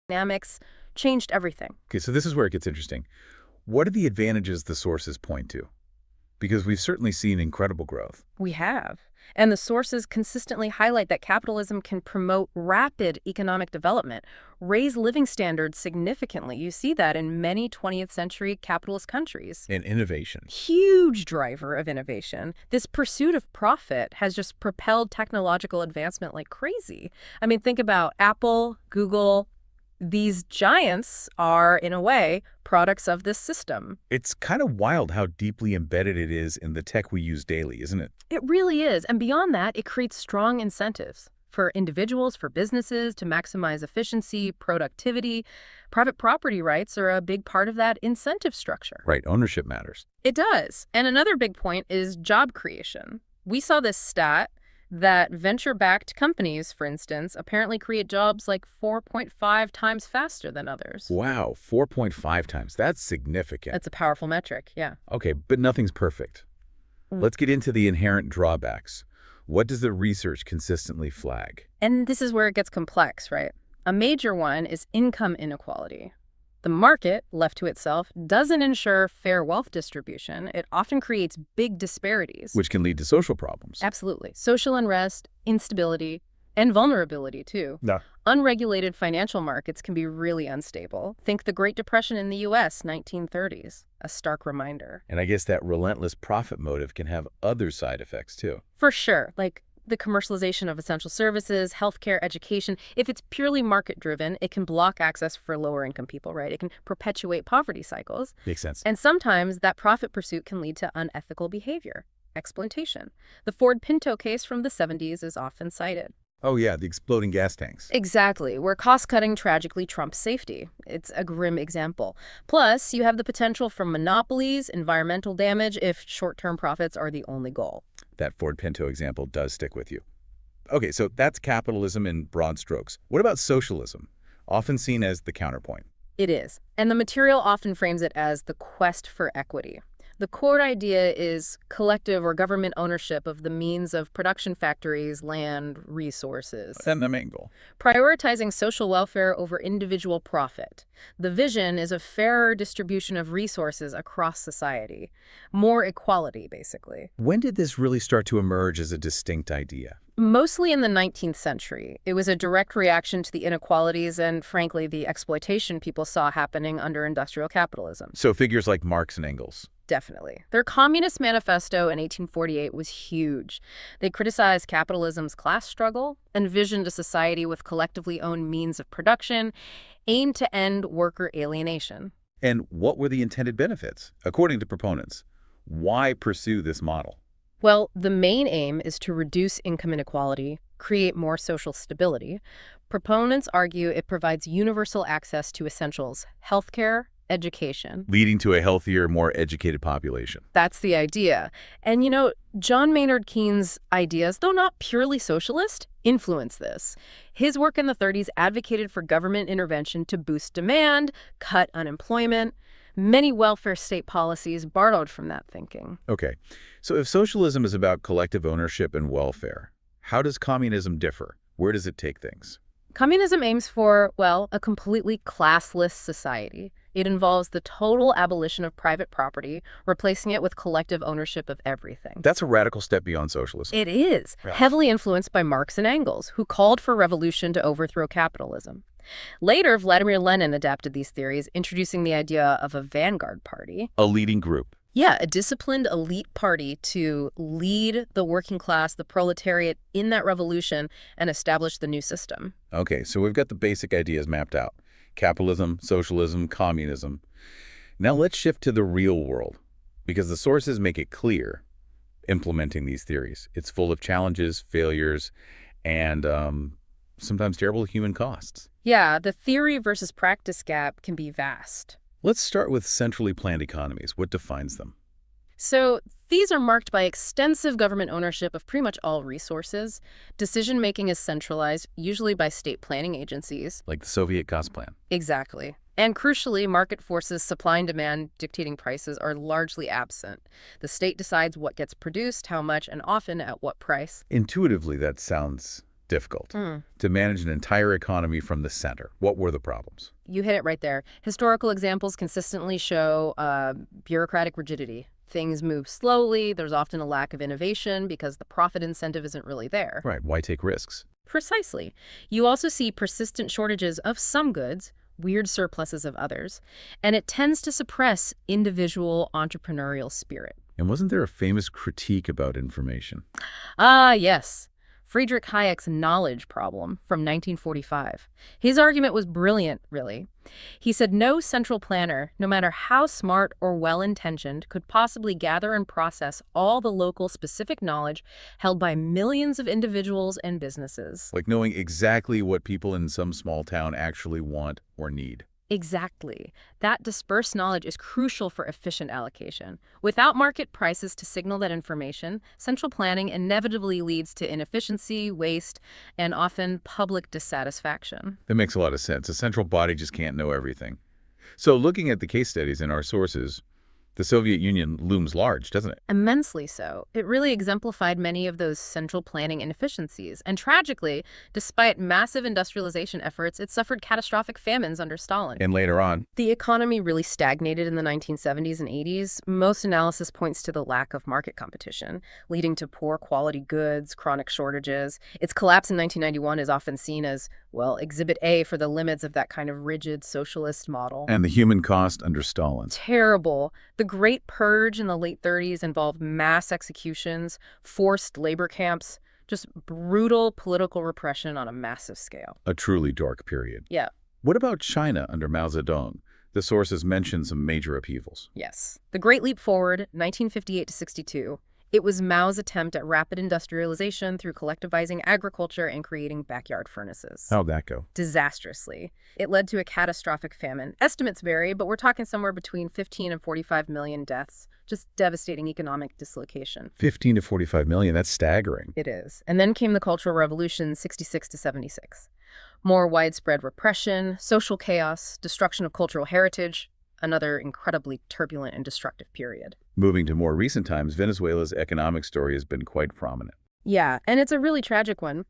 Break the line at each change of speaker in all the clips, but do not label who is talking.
dynamics changed everything.
Okay, so this is where it gets interesting. What are the advantages the sources point to? Because we've certainly seen incredible growth.
We have. And the sources consistently highlight that capitalism can promote rapid economic development, raise living standards significantly. You see that in many 20th century capitalist countries.
And innovation.
Huge driver of innovation. This pursuit of profit has just propelled technological advancement like crazy. I mean, think about Apple, Google. These giants are, in a way, products of this system.
It's kind of wild how deeply embedded it is in the tech we use daily, isn't it?
It really is. And beyond that, it creates strong incentives for individuals, for businesses to maximize efficiency, productivity. Private property rights are a big part of that incentive structure.
Right, ownership matters.
It does. And another big point is job creation. We saw this stat that venture-backed companies, for instance, apparently create jobs like 4.5 times faster than others.
Wow, 4.5 times. That's significant.
That's a powerful metric, yeah.
Okay, but nothing's perfect. Let's get into the inherent drawbacks. What does the research consistently flag?
And this is where it gets complex, right? A major one is income inequality. The market, left to itself, doesn't ensure fair wealth distribution. It often creates big disparities.
Which can lead to social problems.
Absolutely. Social unrest, instability, and vulnerability, too.
Yeah.
Unregulated financial markets can be really unstable. Think the Great Depression in the U.S., 1930s. A stark reminder.
And I guess that relentless profit motive can have other side effects, too.
For sure. Like the commercialization of essential services, healthcare, education. If it's purely market-driven, it can block access for lower-income people, right? It can perpetuate poverty cycles.
Makes sense.
And sometimes that profit pursuit can lead to unethical behavior, exploitation. The Ford Pinto case from the 70s is often cited.
Oh, yeah, the exploding gas tanks.
Exactly, where cost-cutting tragically trumps safety. It's a grim example. Plus, you have the potential for monopolies, environmental damage if short-term profits are the only goal.
That Ford Pinto example does stick with you. Okay, so that's capitalism in broad strokes. What about socialism, often seen as the counterpoint?
It is. And the material often frames it as the quest for equity. The core idea is collective or government ownership of the means of production factories, land, resources.
And the main goal.
Prioritizing social welfare over individual profit. The vision is a fairer distribution of resources across society. More equality, basically.
When did this really start to emerge as a distinct idea?
Mostly in the 19th century. It was a direct reaction to the inequalities and, frankly, the exploitation people saw happening under industrial capitalism.
So figures like Marx and Engels.
Definitely. Their Communist Manifesto in 1848 was huge. They criticized capitalism's class struggle, envisioned a society with collectively owned means of production, aimed to end worker alienation.
And what were the intended benefits? According to proponents, why pursue this model?
Well, the main aim is to reduce income inequality, create more social stability. Proponents argue it provides universal access to essentials, healthcare, education.
Leading to a healthier, more educated population.
That's the idea. And, John Maynard Keynes' ideas, though not purely socialist, influence this. His work in the 30s advocated for government intervention to boost demand, cut unemployment. Many welfare state policies borrowed from that thinking.
Okay, so if socialism is about collective ownership and welfare, how does communism differ? Where does it take things?
Communism aims for, well, a completely classless society. It involves the total abolition of private property, replacing it with collective ownership of everything.
That's a radical step beyond socialism.
It is, heavily influenced by Marx and Engels, who called for revolution to overthrow capitalism. Later, Vladimir Lenin adapted these theories, introducing the idea of a vanguard party.
A leading group.
Yeah, a disciplined elite party to lead the working class, the proletariat, in that revolution and establish the new system.
Okay, so we've got the basic ideas mapped out. Capitalism, socialism, communism. Now let's shift to the real world, because the sources make it clear implementing these theories. It's full of challenges, failures, and sometimes terrible human costs.
Yeah, the theory versus practice gap can be vast.
Let's start with centrally planned economies. What defines them?
So these are marked by extensive government ownership of pretty much all resources. Decision-making is centralized, usually by state planning agencies.
Like the Soviet cost plan.
Exactly. And crucially, market forces, supply and demand dictating prices are largely absent. The state decides what gets produced, how much, and often at what price.
Intuitively, that sounds difficult. To manage an entire economy from the center. What were the problems?
You hit it right there. Historical examples consistently show bureaucratic rigidity. Things move slowly. There's often a lack of innovation because the profit incentive isn't really there.
Right. Why take risks?
Precisely. You also see persistent shortages of some goods, weird surpluses of others, and it tends to suppress individual entrepreneurial spirit.
And wasn't there a famous critique about information?
Ah, yes. Friedrich Hayek's knowledge problem from 1945. His argument was brilliant, really. He said no central planner, no matter how smart or well-intentioned, could possibly gather and process all the local specific knowledge held by millions of individuals and businesses.
Like knowing exactly what people in some small town actually want or need.
Exactly. That dispersed knowledge is crucial for efficient allocation. Without market prices to signal that information, central planning inevitably leads to inefficiency, waste, and often public dissatisfaction.
That makes a lot of sense. A central body just can't know everything. So looking at the case studies in our sources, the Soviet Union looms large, doesn't it?
Immensely so. It really exemplified many of those central planning inefficiencies. And tragically, despite massive industrialization efforts, it suffered catastrophic famines under Stalin.
And later on,
The economy really stagnated in the 1970s and 80s. Most analysis points to the lack of market competition, leading to poor quality goods, chronic shortages. Its collapse in 1991 is often seen as, well, exhibit A for the limits of that kind of rigid socialist model.
and the human cost under Stalin.
Terrible. The Great Purge in the late 30s involved mass executions, forced labor camps, just brutal political repression on a massive scale.
A truly dark period.
Yeah.
What about China under Mao Zedong? The sources mention some major upheavals.
Yes. The Great Leap Forward, 1958 to 62. It was Mao's attempt at rapid industrialization through collectivizing agriculture and creating backyard furnaces.
How'd that go?
Disastrously. It led to a catastrophic famine. Estimates vary, but we're talking somewhere between 15 and 45 million deaths. Just devastating economic dislocation.
15 to 45 million, that's staggering.
It is. And then came the Cultural Revolution, 66 to 76. More widespread repression, social chaos, destruction of cultural heritage, another incredibly turbulent and destructive period.
Moving to more recent times, Venezuela's economic story has been quite prominent.
Yeah, and it's a really tragic one.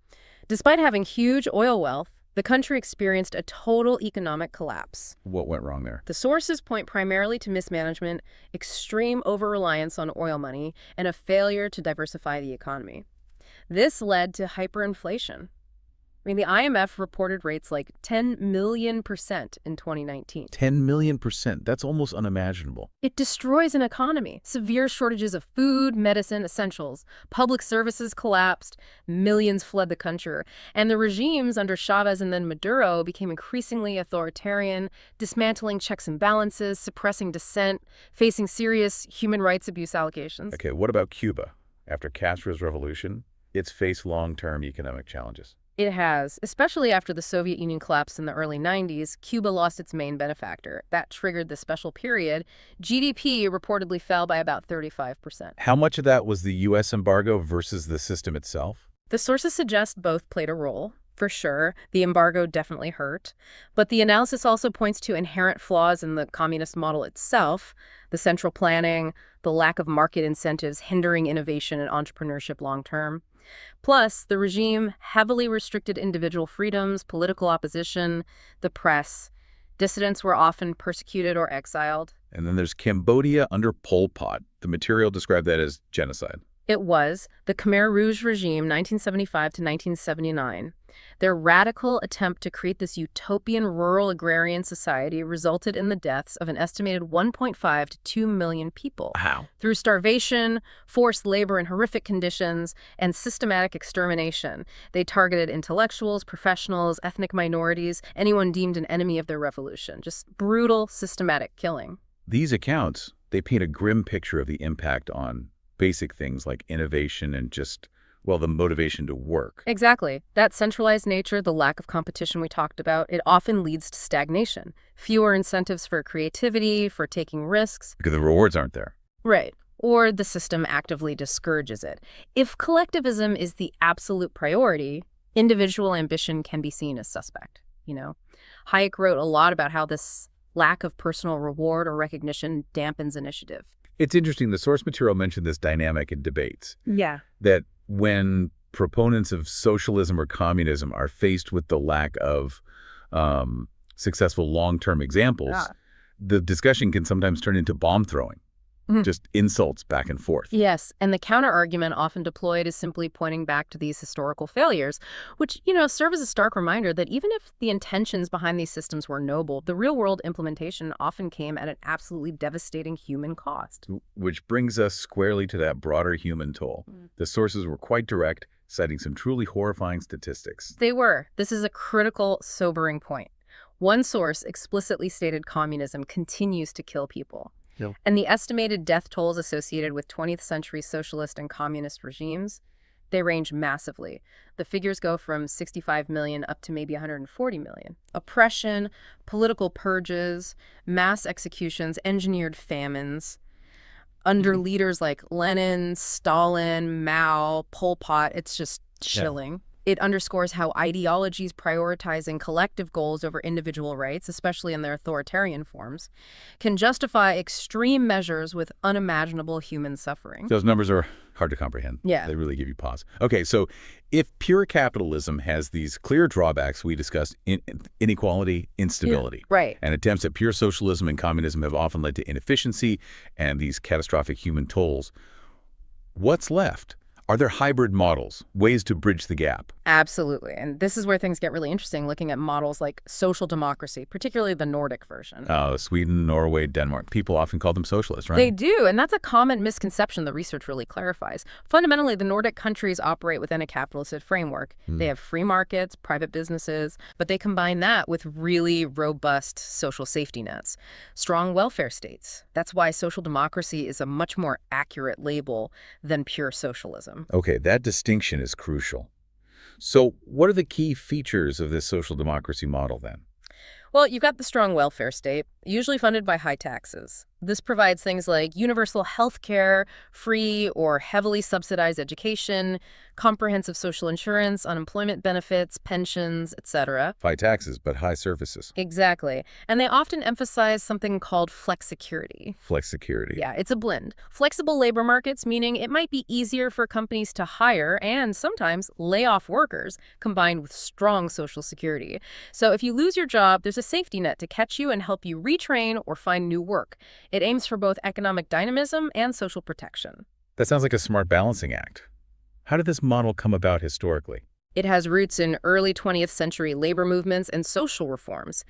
Despite having huge oil wealth, the country experienced a total economic collapse.
What went wrong there?
The sources point primarily to mismanagement, extreme over-reliance on oil money, and a failure to diversify the economy. This led to hyperinflation. I mean, the IMF reported rates like 10 million% in 2019.
10 million%. That's almost unimaginable.
It destroys an economy. Severe shortages of food, medicine, essentials. Public services collapsed. Millions fled the country. And the regimes under Chavez and then Maduro became increasingly authoritarian, dismantling checks and balances, suppressing dissent, facing serious human rights abuse allegations.
Okay, what about Cuba? After Castro's revolution, it's faced long-term economic challenges.
It has. Especially after the Soviet Union collapsed in the early 90s, Cuba lost its main benefactor. That triggered the special period. GDP reportedly fell by about 35%.
How much of that was the U.S. embargo versus the system itself?
The sources suggest both played a role. For sure, the embargo definitely hurt. But the analysis also points to inherent flaws in the communist model itself, the central planning, the lack of market incentives hindering innovation and entrepreneurship long term. Plus, the regime heavily restricted individual freedoms, political opposition, the press. Dissidents were often persecuted or exiled.
And then there's Cambodia under Pol Pot. The material described that as genocide.
It was the Khmer Rouge regime, 1975 to 1979. Their radical attempt to create this utopian rural agrarian society resulted in the deaths of an estimated 1.5 to 2 million people.
How?
Through starvation, forced labor in horrific conditions, and systematic extermination. They targeted intellectuals, professionals, ethnic minorities, anyone deemed an enemy of their revolution. Just brutal, systematic killing.
These accounts, they paint a grim picture of the impact on basic things like innovation and just, well, the motivation to work.
Exactly. That centralized nature, the lack of competition we talked about, it often leads to stagnation. Fewer incentives for creativity, for taking risks.
Because the rewards aren't there.
Right. Or the system actively discourages it. If collectivism is the absolute priority, individual ambition can be seen as suspect, you know? Hayek wrote a lot about how this lack of personal reward or recognition dampens initiative.
It's interesting, the source material mentioned this dynamic in debates.
Yeah.
That when proponents of socialism or communism are faced with the lack of successful long-term examples, the discussion can sometimes turn into bomb throwing, just insults back and forth.
Yes, and the counter-argument often deployed is simply pointing back to these historical failures, which, serve as a stark reminder that even if the intentions behind these systems were noble, the real-world implementation often came at an absolutely devastating human cost.
Which brings us squarely to that broader human toll. The sources were quite direct, citing some truly horrifying statistics.
They were. This is a critical, sobering point. One source explicitly stated communism continues to kill people.
Yep.
And the estimated death tolls associated with 20th century socialist and communist regimes, they range massively. The figures go from 65 million up to maybe 140 million. Oppression, political purges, mass executions, engineered famines. Under leaders like Lenin, Stalin, Mao, Pol Pot, it's just chilling. It underscores how ideologies prioritizing collective goals over individual rights, especially in their authoritarian forms, can justify extreme measures with unimaginable human suffering.
Those numbers are hard to comprehend.
Yeah.
They really give you pause. Okay, so if pure capitalism has these clear drawbacks we discussed, inequality, instability,
Right.
and attempts at pure socialism and communism have often led to inefficiency and these catastrophic human tolls, what's left? Are there hybrid models, ways to bridge the gap?
Absolutely. And this is where things get really interesting, looking at models like social democracy, particularly the Nordic version.
Sweden, Norway, Denmark. People often call them socialists, right?
They do, and that's a common misconception the research really clarifies. Fundamentally, the Nordic countries operate within a capitalist framework. They have free markets, private businesses, but they combine that with really robust social safety nets, strong welfare states. That's why social democracy is a much more accurate label than pure socialism.
Okay, that distinction is crucial. So what are the key features of this social democracy model then?
Well, you've got the strong welfare state, usually funded by high taxes. This provides things like universal health care, free or heavily subsidized education, comprehensive social insurance, unemployment benefits, pensions, etc.
High taxes, but high services.
Exactly. And they often emphasize something called flexicurity.
Flexicurity.
Yeah, it's a blend. Flexible labor markets, meaning it might be easier for companies to hire and sometimes lay off workers, combined with strong social security. So if you lose your job, there's a safety net to catch you and help you retrain or find new work. It aims for both economic dynamism and social protection.
That sounds like a smart balancing act. How did this model come about historically?
It has roots in early 20th century labor movements and social reforms.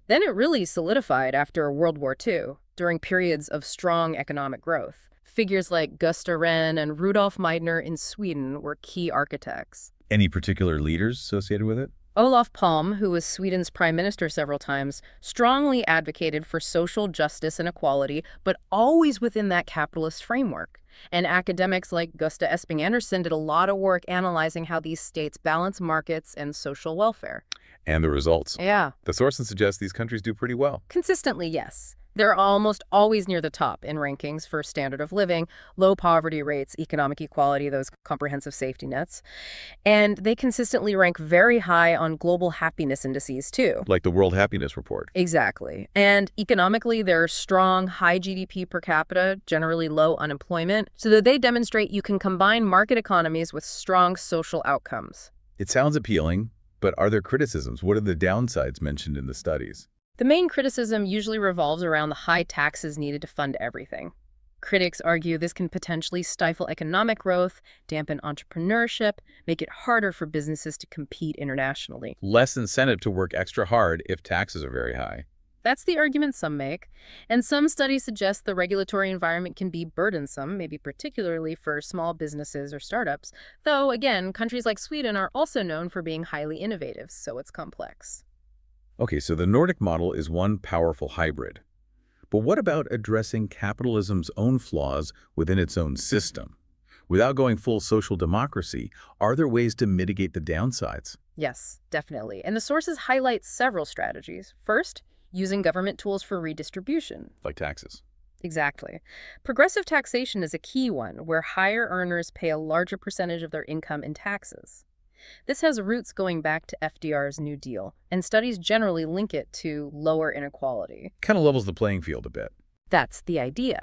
Then it really solidified after World War II, during periods of strong economic growth. Figures like Gösta Rehn and Rudolf Meidner in Sweden were key architects.
Any particular leaders associated with it?
Olof Palme, who was Sweden's prime minister several times, strongly advocated for social justice and equality, but always within that capitalist framework. And academics like Gösta Esping Anderson did a lot of work analyzing how these states balance markets and social welfare.
And the results?
Yeah.
The sources suggest these countries do pretty well.
Consistently, yes. They're almost always near the top in rankings for standard of living, low poverty rates, economic equality, those comprehensive safety nets. And they consistently rank very high on global happiness indices, too.
Like the World Happiness Report.
Exactly. And economically, they're strong, high GDP per capita, generally low unemployment, so that they demonstrate you can combine market economies with strong social outcomes.
It sounds appealing, but are there criticisms? What are the downsides mentioned in the studies?
The main criticism usually revolves around the high taxes needed to fund everything. Critics argue this can potentially stifle economic growth, dampen entrepreneurship, make it harder for businesses to compete internationally.
Less incentive to work extra hard if taxes are very high.
That's the argument some make. And some studies suggest the regulatory environment can be burdensome, maybe particularly for small businesses or startups. Though, again, countries like Sweden are also known for being highly innovative, so it's complex.
Okay, so the Nordic model is one powerful hybrid. But what about addressing capitalism's own flaws within its own system? Without going full social democracy, are there ways to mitigate the downsides?
Yes, definitely. And the sources highlight several strategies. First, using government tools for redistribution.
Like taxes.
Exactly. Progressive taxation is a key one, where higher earners pay a larger percentage of their income in taxes. This has roots going back to FDR's New Deal, and studies generally link it to lower inequality.
Kind of levels the playing field a bit.
That's the idea.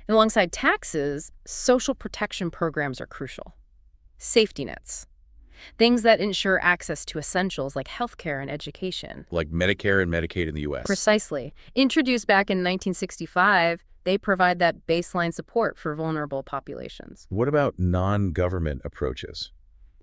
And alongside taxes, social protection programs are crucial. Safety nets. Things that ensure access to essentials like healthcare and education.
Like Medicare and Medicaid in the U.S.
Precisely. Introduced back in 1965, they provide that baseline support for vulnerable populations.
What about non-government approaches,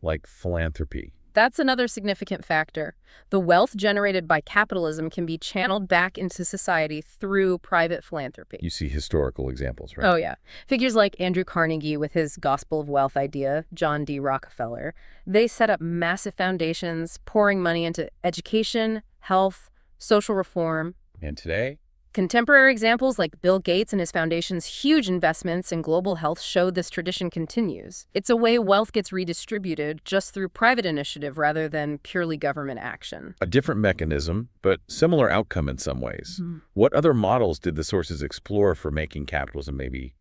like philanthropy?
That's another significant factor. The wealth generated by capitalism can be channeled back into society through private philanthropy.
You see historical examples, right?
Oh, yeah. Figures like Andrew Carnegie with his Gospel of Wealth idea, John D. Rockefeller, they set up massive foundations, pouring money into education, health, social reform.
And today?
Contemporary examples like Bill Gates and his foundation's huge investments in global health show this tradition continues. It's a way wealth gets redistributed just through private initiative rather than purely government action.
A different mechanism, but similar outcome in some ways. What other models did the sources explore for making capitalism maybe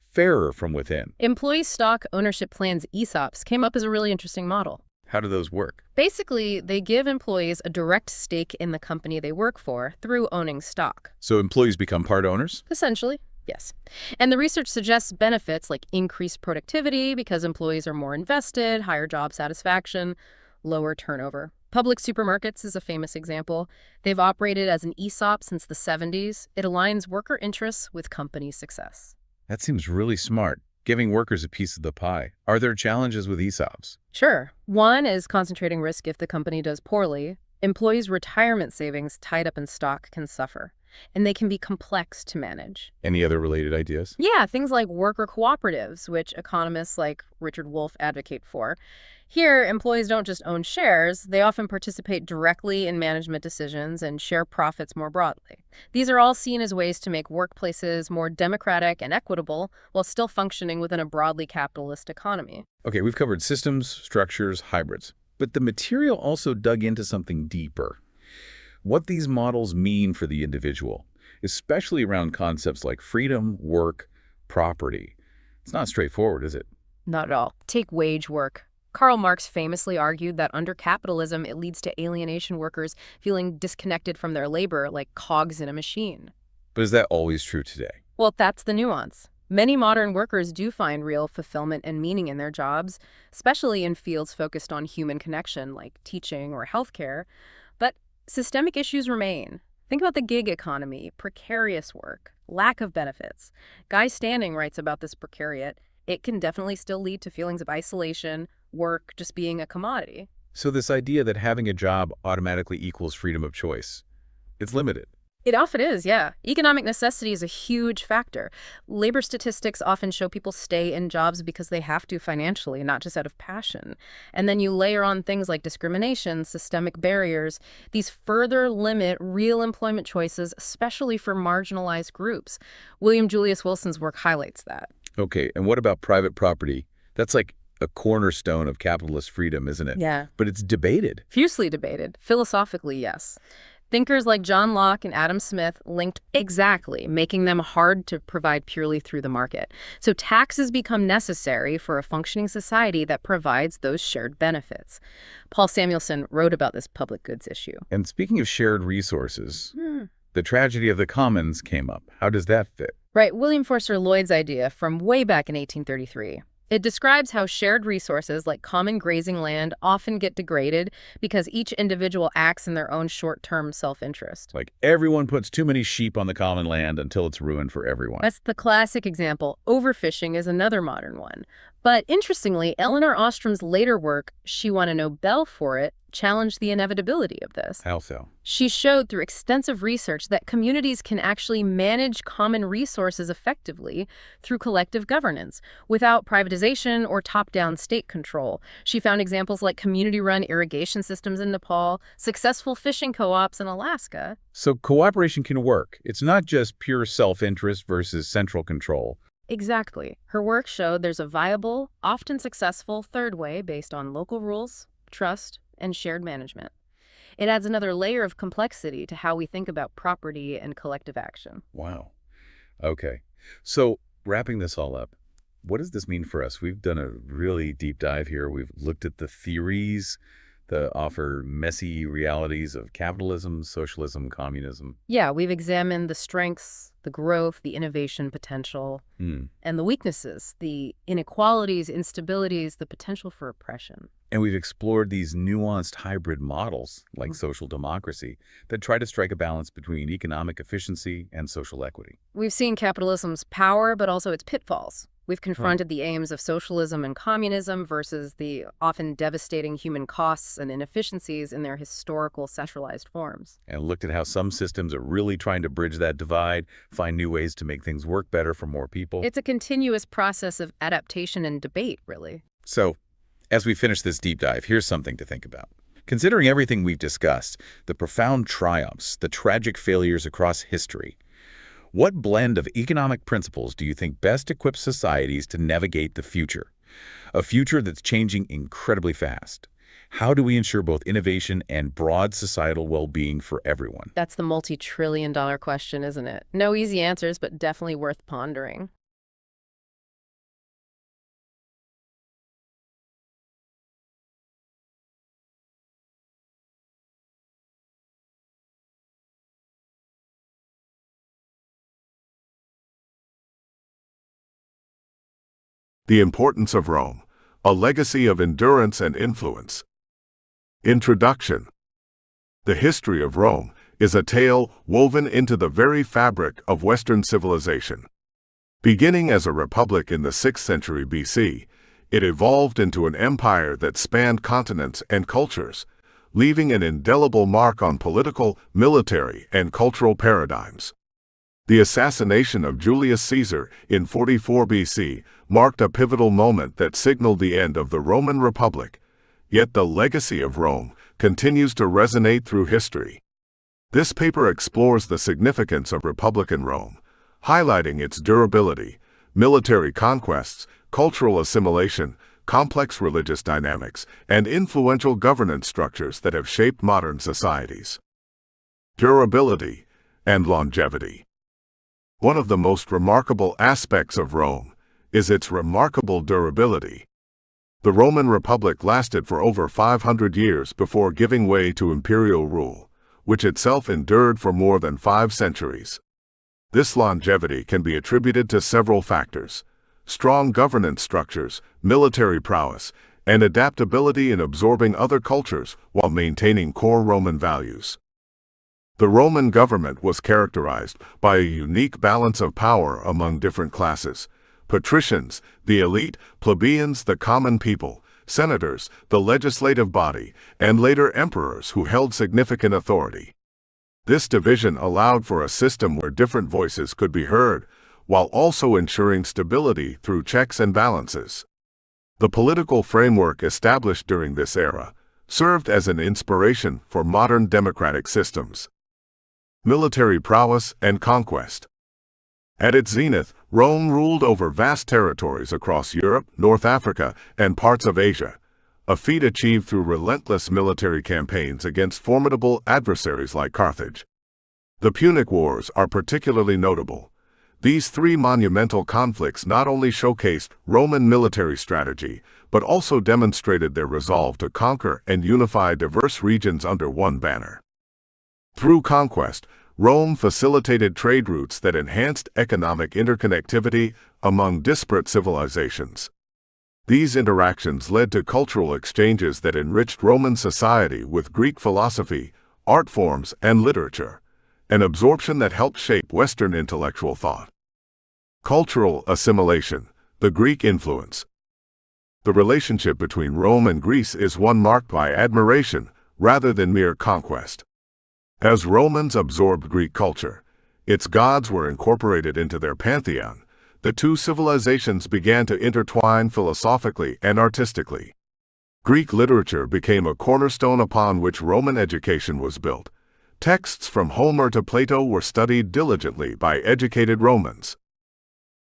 fairer from within?
Employee stock ownership plans, ESOPs, came up as a really interesting model.
How do those work?
Basically, they give employees a direct stake in the company they work for through owning stock.
So employees become part owners?
Essentially, yes. And the research suggests benefits like increased productivity because employees are more invested, higher job satisfaction, lower turnover. Public supermarkets is a famous example. They've operated as an ESOP since the 70s. It aligns worker interests with company success.
That seems really smart, giving workers a piece of the pie. Are there challenges with ESOPs?
Sure. One is concentrating risk if the company does poorly. Employees' retirement savings tied up in stock can suffer, and they can be complex to manage.
Any other related ideas?
Yeah, things like worker cooperatives, which economists like Richard Wolff advocate for. Here, employees don't just own shares, they often participate directly in management decisions and share profits more broadly. These are all seen as ways to make workplaces more democratic and equitable while still functioning within a broadly capitalist economy.
Okay, we've covered systems, structures, hybrids. But the material also dug into something deeper. What these models mean for the individual, especially around concepts like freedom, work, property. It's not straightforward, is it?
Not at all. Take wage work. Karl Marx famously argued that under capitalism, it leads to alienation, workers feeling disconnected from their labor like cogs in a machine.
But is that always true today?
Well, that's the nuance. Many modern workers do find real fulfillment and meaning in their jobs, especially in fields focused on human connection like teaching or healthcare. But systemic issues remain. Think about the gig economy, precarious work, lack of benefits. Guy Standing writes about this precariat. It can definitely still lead to feelings of isolation, work just being a commodity.
So this idea that having a job automatically equals freedom of choice, it's limited.
It often is, yeah. Economic necessity is a huge factor. Labor statistics often show people stay in jobs because they have to financially, not just out of passion. And then you layer on things like discrimination, systemic barriers. These further limit real employment choices, especially for marginalized groups. William Julius Wilson's work highlights that.
Okay, and what about private property? That's like a cornerstone of capitalist freedom, isn't it?
Yeah.
But it's debated.
Fiercely debated. Philosophically, yes. Thinkers like John Locke and Adam Smith linked exactly, making them hard to provide purely through the market. So taxes become necessary for a functioning society that provides those shared benefits. Paul Samuelson wrote about this public goods issue.
And speaking of shared resources, the tragedy of the commons came up. How does that fit?
Right, William Forster Lloyd's idea from way back in 1833. It describes how shared resources like common grazing land often get degraded because each individual acts in their own short-term self-interest.
Like everyone puts too many sheep on the common land until it's ruined for everyone.
That's the classic example. Overfishing is another modern one. But interestingly, Elinor Ostrom's later work, she won a Nobel for it, challenged the inevitability of this.
How so?
She showed through extensive research that communities can actually manage common resources effectively through collective governance without privatization or top-down state control. She found examples like community-run irrigation systems in Nepal, successful fishing co-ops in Alaska.
So cooperation can work. It's not just pure self-interest versus central control.
Exactly. Her work showed there's a viable, often successful third way based on local rules, trust, and shared management. It adds another layer of complexity to how we think about property and collective action.
Wow. Okay. So wrapping this all up, what does this mean for us? We've done a really deep dive here. We've looked at the theories, that offer messy realities of capitalism, socialism, communism.
Yeah, we've examined the strengths, the growth, the innovation potential,
Hmm.
and the weaknesses, the inequalities, instabilities, the potential for oppression.
And we've explored these nuanced hybrid models, like social democracy, that try to strike a balance between economic efficiency and social equity.
We've seen capitalism's power, but also its pitfalls. We've
Huh.
confronted the aims of socialism and communism versus the often devastating human costs and inefficiencies in their historical centralized forms.
And looked at how some systems are really trying to bridge that divide, find new ways to make things work better for more people.
It's a continuous process of adaptation and debate, really.
So, as we finish this deep dive, here's something to think about. Considering everything we've discussed, the profound triumphs, the tragic failures across history, what blend of economic principles do you think best equips societies to navigate the future? A future that's changing incredibly fast. How do we ensure both innovation and broad societal well-being for everyone?
That's the multi-trillion-dollar question, isn't it? No easy answers, but definitely worth pondering.
The Importance of Rome, A Legacy of Endurance and Influence. Introduction. The history of Rome is a tale woven into the very fabric of Western civilization. Beginning as a republic in the 6th century BC, it evolved into an empire that spanned continents and cultures, leaving an indelible mark on political, military, and cultural paradigms. The assassination of Julius Caesar in 44 BC marked a pivotal moment that signaled the end of the Roman Republic, yet the legacy of Rome continues to resonate through history. This paper explores the significance of Republican Rome, highlighting its durability, military conquests, cultural assimilation, complex religious dynamics, and influential governance structures that have shaped modern societies. Durability and longevity. One of the most remarkable aspects of Rome is its remarkable durability. The Roman Republic lasted for over 500 years before giving way to imperial rule, which itself endured for more than 5 centuries. This longevity can be attributed to several factors: strong governance structures, military prowess, and adaptability in absorbing other cultures while maintaining core Roman values. The Roman government was characterized by a unique balance of power among different classes: patricians, the elite; plebeians, the common people; senators, the legislative body; and later emperors who held significant authority. This division allowed for a system where different voices could be heard, while also ensuring stability through checks and balances. The political framework established during this era served as an inspiration for modern democratic systems. Military prowess and conquest. At its zenith, Rome ruled over vast territories across Europe, North Africa, and parts of Asia, a feat achieved through relentless military campaigns against formidable adversaries like Carthage. The Punic Wars are particularly notable. These 3 monumental conflicts not only showcased Roman military strategy, but also demonstrated their resolve to conquer and unify diverse regions under one banner. Through conquest, Rome facilitated trade routes that enhanced economic interconnectivity among disparate civilizations. These interactions led to cultural exchanges that enriched Roman society with Greek philosophy, art forms, and literature, an absorption that helped shape Western intellectual thought. Cultural assimilation, the Greek influence. The relationship between Rome and Greece is one marked by admiration rather than mere conquest. As Romans absorbed Greek culture, its gods were incorporated into their pantheon. The 2 civilizations began to intertwine philosophically and artistically. Greek literature became a cornerstone upon which Roman education was built. Texts from Homer to Plato were studied diligently by educated Romans.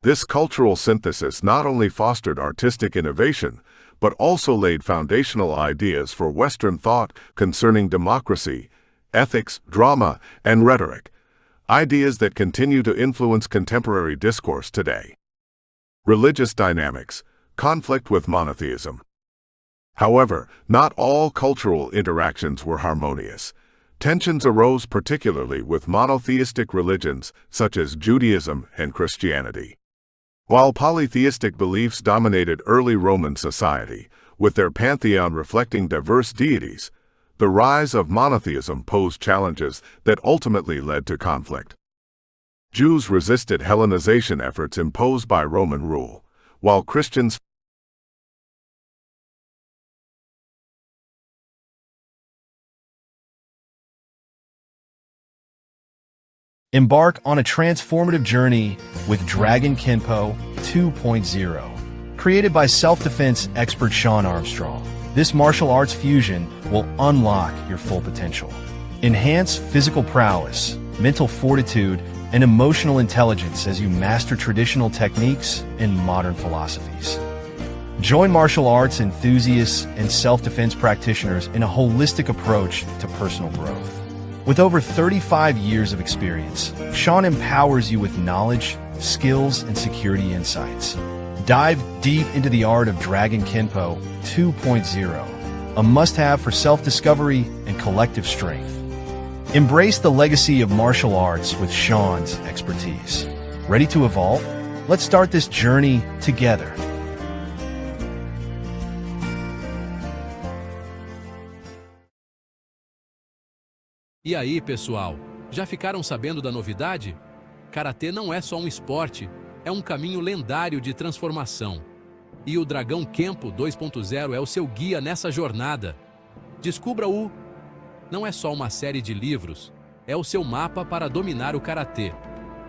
This cultural synthesis not only fostered artistic innovation, but also laid foundational ideas for Western thought concerning democracy, ethics, drama, and rhetoric, ideas that continue to influence contemporary discourse today. Religious dynamics, conflict with monotheism. However, not all cultural interactions were harmonious. Tensions arose particularly with monotheistic religions such as Judaism and Christianity. While polytheistic beliefs dominated early Roman society, with their pantheon reflecting diverse deities, the rise of monotheism posed challenges that ultimately led to conflict. Jews resisted Hellenization efforts imposed by Roman rule, while Christians
Embark on a transformative journey with Dragon Kenpo 2.0. Created by self-defense expert Sean Armstrong, this martial arts fusion will unlock your full potential. Enhance physical prowess, mental fortitude, and emotional intelligence as you master traditional techniques and modern philosophies. Join martial arts enthusiasts and self-defense practitioners in a holistic approach to personal growth. With over 35 years of experience, Sean empowers you with knowledge, skills, and security insights. Dive deep into the art of Dragon Kenpo 2.0, a must-have for self-discovery and collective strength. Embrace the legacy of martial arts with Sean's expertise. Ready to evolve? Let's start this journey together.
E aí, pessoal, já ficaram sabendo da novidade? Karatê não é só um esporte, é um caminho lendário de transformação. E o Dragão Kenpo 2.0 é o seu guia nessa jornada. Descubra o... Não é só uma série de livros, é o seu mapa para dominar o Karatê.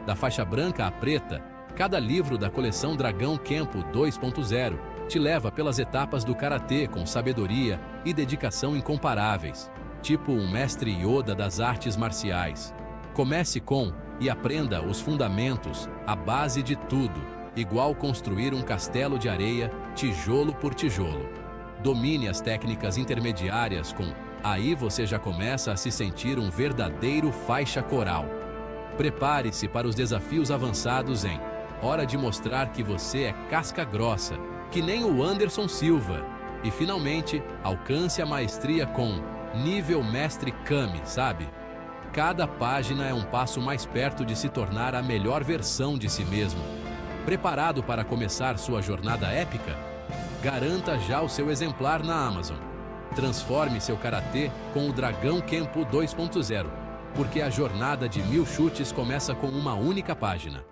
Da faixa branca à preta, cada livro da coleção Dragão Kenpo 2.0 te leva pelas etapas do Karatê com sabedoria e dedicação incomparáveis. Tipo um mestre Yoda das artes marciais. Comece com e aprenda os fundamentos, a base de tudo, igual construir um castelo de areia, tijolo por tijolo. Domine as técnicas intermediárias com aí você já começa a se sentir um verdadeiro faixa coral. Prepare-se para os desafios avançados em hora de mostrar que você é casca grossa, que nem o Anderson Silva. E finalmente, alcance a maestria com nível mestre Kami, sabe? Cada página é um passo mais perto de se tornar a melhor versão de si mesmo. Preparado para começar sua jornada épica? Garanta já o seu exemplar na Amazon. Transforme seu karatê com o Dragão Kenpo 2.0, porque a jornada de 1000 chutes começa com uma única página.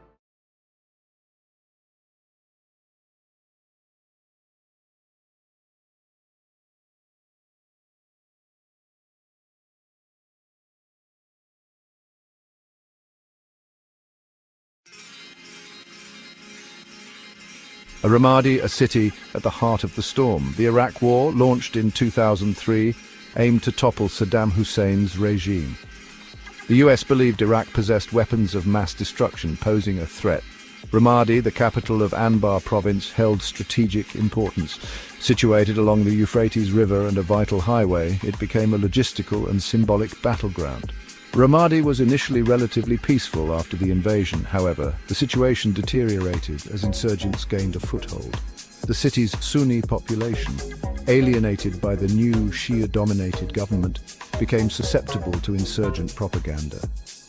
Ramadi, a city at the heart of the storm. The Iraq War, launched in 2003, aimed to topple Saddam Hussein's regime. The US believed Iraq possessed weapons of mass destruction, posing a threat. Ramadi, the capital of Anbar province, held strategic importance. Situated along the Euphrates River and a vital highway, it became a logistical and symbolic battleground. Ramadi was initially relatively peaceful after the invasion. However, the situation deteriorated as insurgents gained a foothold. The city's Sunni population, alienated by the new Shia-dominated government, became susceptible to insurgent propaganda.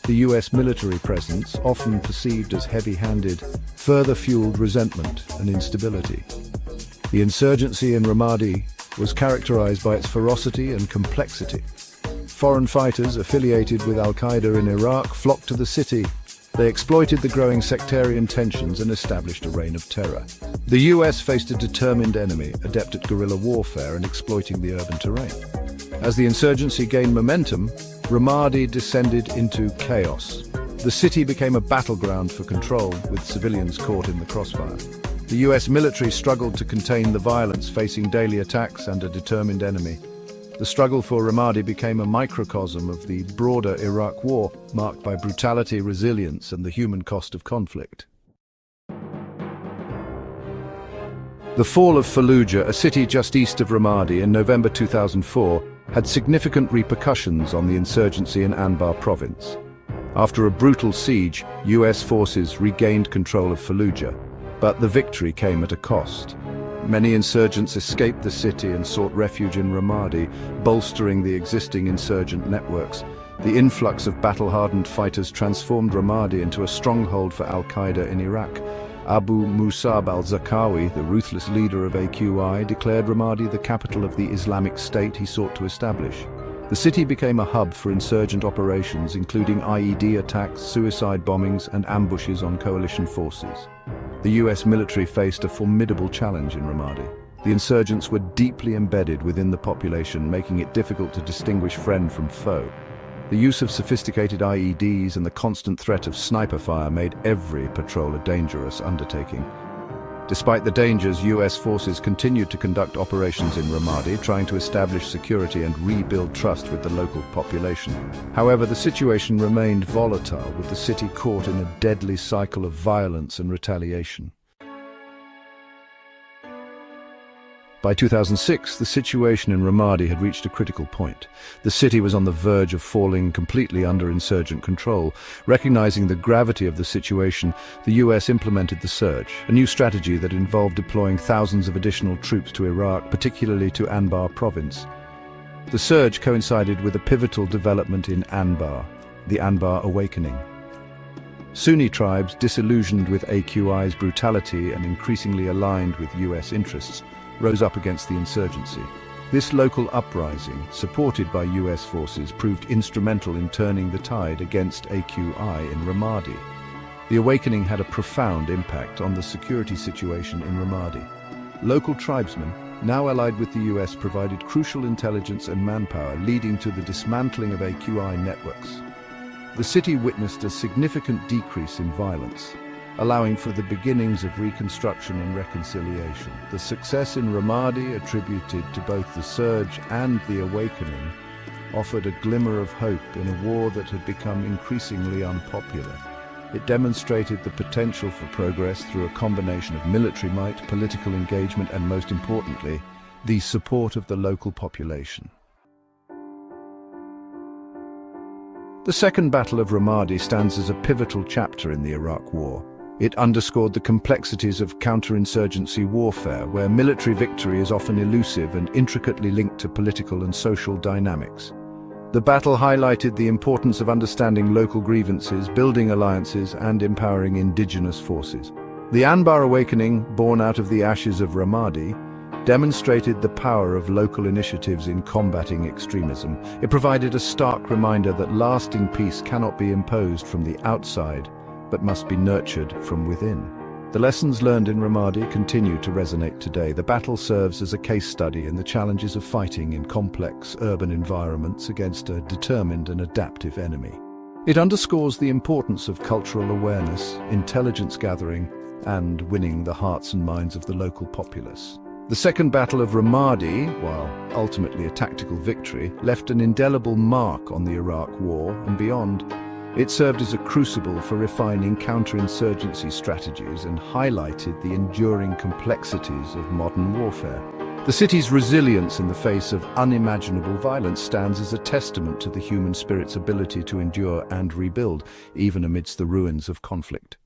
The US military presence, often perceived as heavy-handed, further fueled resentment and instability. The insurgency in Ramadi was characterized by its ferocity and complexity. Foreign fighters affiliated with Al-Qaeda in Iraq flocked to the city. They exploited the growing sectarian tensions and established a reign of terror. The US faced a determined enemy, adept at guerrilla warfare and exploiting the urban terrain. As the insurgency gained momentum, Ramadi descended into chaos. The city became a battleground for control, with civilians caught in the crossfire. The US military struggled to contain the violence, facing daily attacks and a determined enemy. The struggle for Ramadi became a microcosm of the broader Iraq War, marked by brutality, resilience, and the human cost of conflict. The fall of Fallujah, a city just east of Ramadi, in November 2004, had significant repercussions on the insurgency in Anbar province. After a brutal siege, US forces regained control of Fallujah, but the victory came at a cost. Many insurgents escaped the city and sought refuge in Ramadi, bolstering the existing insurgent networks. The influx of battle-hardened fighters transformed Ramadi into a stronghold for al-Qaeda in Iraq. Abu Musab al-Zarqawi, the ruthless leader of AQI, declared Ramadi the capital of the Islamic State he sought to establish. The city became a hub for insurgent operations, including IED attacks, suicide bombings, and ambushes on coalition forces. The US military faced a formidable challenge in Ramadi. The insurgents were deeply embedded within the population, making it difficult to distinguish friend from foe. The use of sophisticated IEDs and the constant threat of sniper fire made every patrol a dangerous undertaking. Despite the dangers, US forces continued to conduct operations in Ramadi, trying to establish security and rebuild trust with the local population. However, the situation remained volatile, with the city caught in a deadly cycle of violence and retaliation. By 2006, the situation in Ramadi had reached a critical point. The city was on the verge of falling completely under insurgent control. Recognizing the gravity of the situation, the US implemented the Surge, a new strategy that involved deploying thousands of additional troops to Iraq, particularly to Anbar province. The Surge coincided with a pivotal development in Anbar, the Anbar Awakening. Sunni tribes, disillusioned with AQI's brutality and increasingly aligned with US interests, rose up against the insurgency. This local uprising, supported by US forces, proved instrumental in turning the tide against AQI in Ramadi. The awakening had a profound impact on the security situation in Ramadi. Local tribesmen, now allied with the US, provided crucial intelligence and manpower, leading to the dismantling of AQI networks. The city witnessed a significant decrease in violence, allowing for the beginnings of reconstruction and reconciliation. The success in Ramadi, attributed to both the Surge and the Awakening, offered a glimmer of hope in a war that had become increasingly unpopular. It demonstrated the potential for progress through a combination of military might, political engagement, and most importantly, the support of the local population. The Second Battle of Ramadi stands as a pivotal chapter in the Iraq War. It underscored the complexities of counterinsurgency warfare, where military victory is often elusive and intricately linked to political and social dynamics. The battle highlighted the importance of understanding local grievances, building alliances, and empowering indigenous forces. The Anbar Awakening, born out of the ashes of Ramadi, demonstrated the power of local initiatives in combating extremism. It provided a stark reminder that lasting peace cannot be imposed from the outside, but must be nurtured from within. The lessons learned in Ramadi continue to resonate today. The battle serves as a case study in the challenges of fighting in complex urban environments against a determined and adaptive enemy. It underscores the importance of cultural awareness, intelligence gathering, and winning the hearts and minds of the local populace. The Second Battle of Ramadi, while ultimately a tactical victory, left an indelible mark on the Iraq War and beyond. It served as a crucible for refining counterinsurgency strategies and highlighted the enduring complexities of modern warfare. The city's resilience in the face of unimaginable violence stands as a testament to the human spirit's ability to endure and rebuild, even amidst the ruins of conflict.